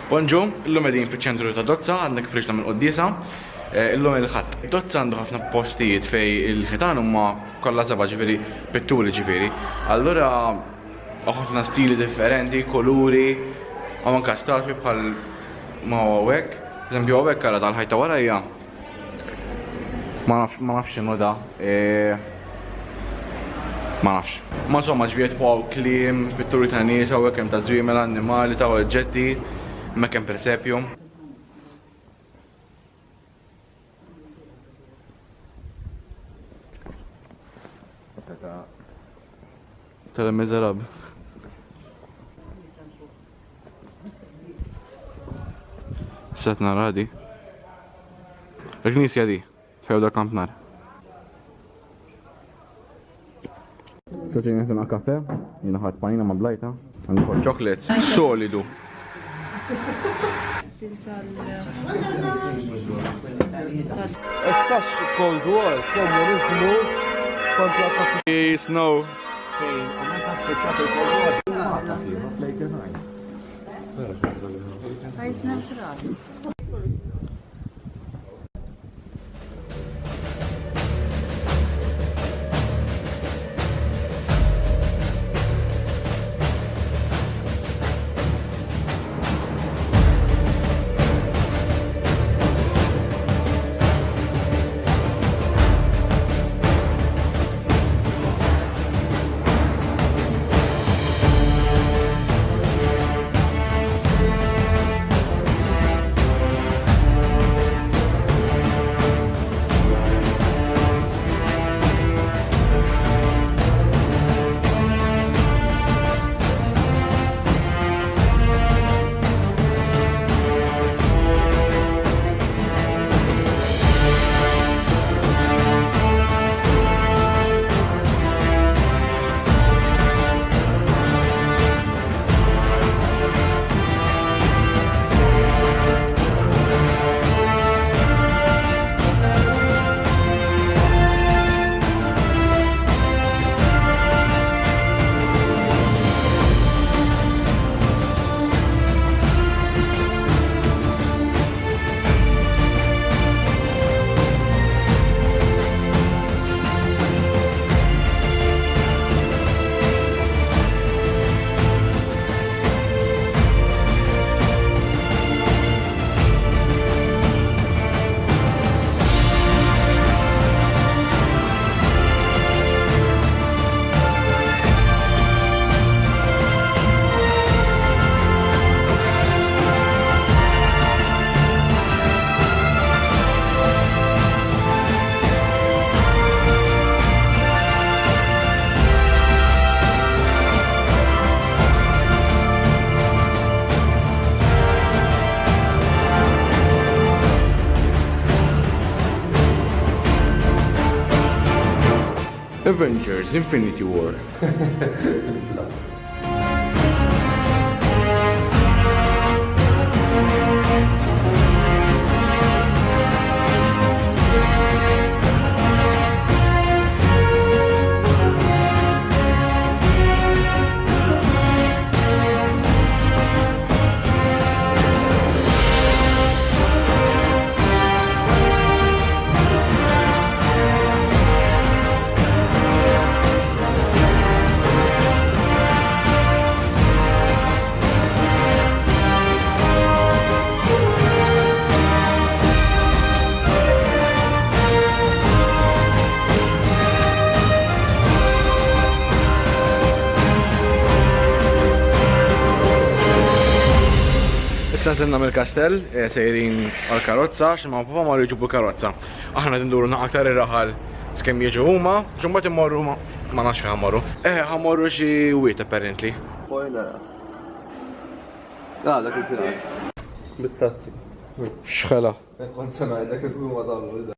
Bonġu, illum qegħdin fiċ-ċentru ta' Dozza, għandek friġna minn qoddisa. Illum il-ħadd. Dozza għandu ħafna postijiet fej il-ħitan huma kollha seba' ġifieri pitturi ġifieri. Allura ħafna stili differenti, koluri, u anke statwi bħal ma huwa hekk. Eżempju hawnhekk ara tal-ħajta warajja. Ma nafx x'inhu da. Ma nafx. Ma insomma ġviet bħaw kliem, pitturi ta' nies, hawnhekk hemm ta' żwiemel, annimali, ta' oġġetti. Ma kemm persepju. Ir-Raba. Set nara di. Il-knisja di, few da kampnar. Soċi neħtuna kafe, jina ħat panina ma blajta. Għandu ċoklet solidu. Essax Cold War, komunizmu kontra Snow. Avengers Infinity War. Senna mill-kastell, sejrin għal-karozza, ximma papa ma jġibu karozza. Aħna tinduru Naqa aktar ir-raħal skemm jiġu huma, ġumbat immorru ma nafx fejn ħammorru. Ħammorru xi wiet apparently. dak il-sinat. Bit-tazzi. Xħela. Kont sena dak il-huma dallu.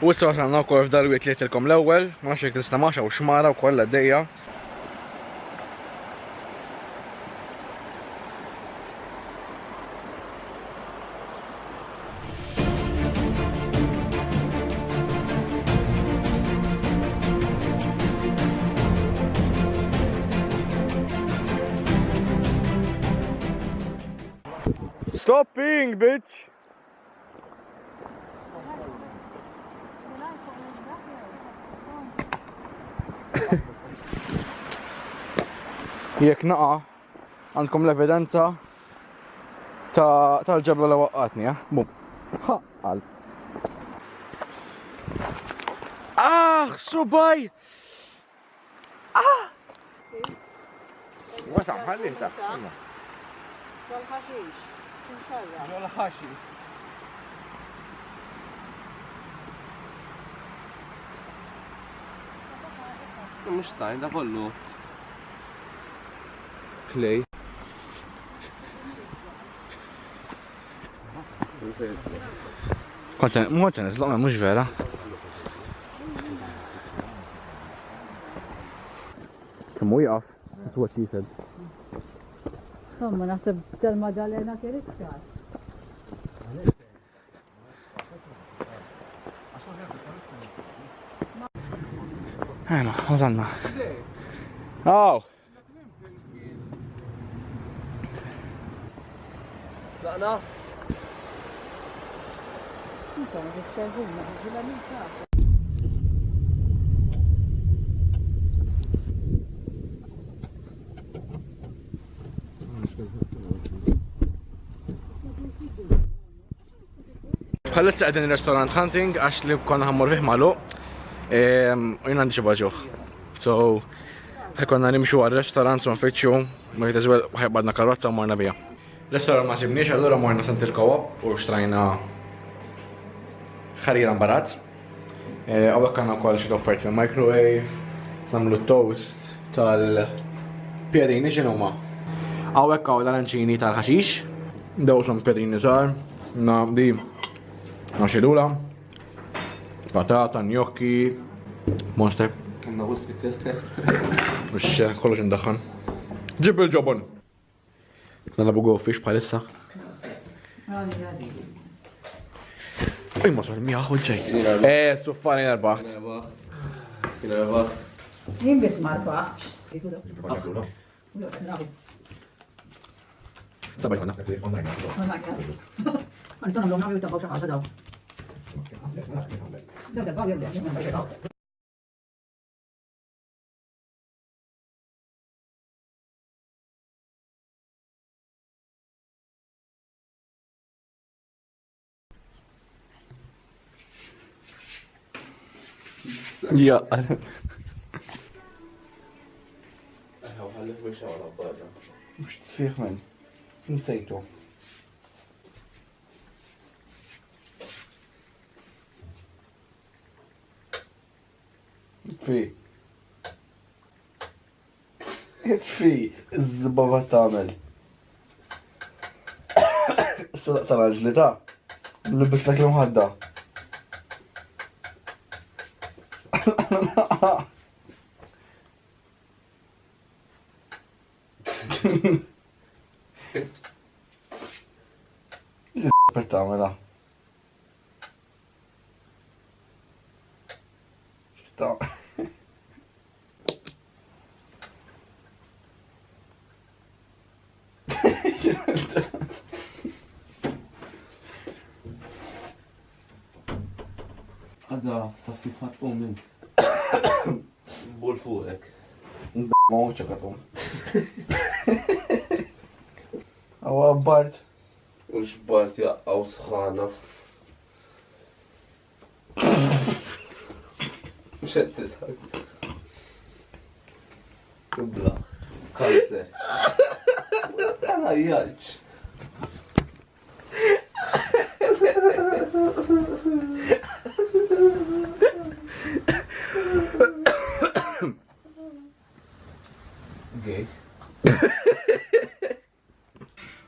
U issa wasalna wkoll f'dal-wiet li tilkom l-ewwel, ma nafx jekk tista' maxa u xmara wkoll għaddejja. king, bitch! Jekk naqa' għandkom l-evidenza tal-ġebla li waqqatni, bum. Ħaqqal. Subaj! Wasa, ħalli ta' Wal-ħaxix, inxarra. Wal-ħaxi. Mux tajn, da kollu. Clay. Kont nizloq, mux vera. Kemm jaqaf? That's what she said. Somma, naħseb tal-Madalena kiriktar. Ejma, wasalna. Aw! Daqna? Intom, biex-ċervuna, biex-ġila Bħalissa qegħdin restaurant hunting għax li konna ħammur fih magħluq u jien għandi xi baġuħ. So ħekonna nimxu għar-restorant u nfittxu ma jitazwel ħajbadna karozza u morna bija. Restorant ma sibniex, allura morna Sentil Co-op u xtrajna ħarira mbarazz. Għawek għanna wkoll xi offert fil-microwave, nagħmlu toast tal-pjedini x'inhuma. Għawek għaw l-aranċini tal-ħaxix, daw son pjedini żgħar, di xilula, patata, gnocchi, monster. Għanna wustik. Mux kollox indaħħan. Ġib il-ġobon. Nalabu gofix bħalissa. Ma sor miħaħu ġejt. Suffani narbaħt. Jien bis marbaħ. Sabaj konna. Għanisan għamlu għamlu tabbaw xaħġa daw. Dabba jibda, jibda. Ja. Għallif wix għala barra. Mux tfiħ men. Nsejtu. Itfi, iż-żbaba tagħmel. Sadaq tal-ġli ta' nlibis lek l-mħadda. Per tagħmilha. Ta' Għadda, taf kif ħatqom minn. Bol fuqek. Ma uċa katum. Għawa bart. U l-xbart jaqqaw sħana. Mxettit ħak. Kubla. Kanser. Għajjaċ.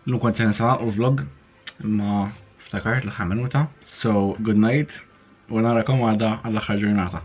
Lu kont sensa u vlog ma ftakart l-ħar minuta. So good night u narakom għada għall-aħħar ġurnata.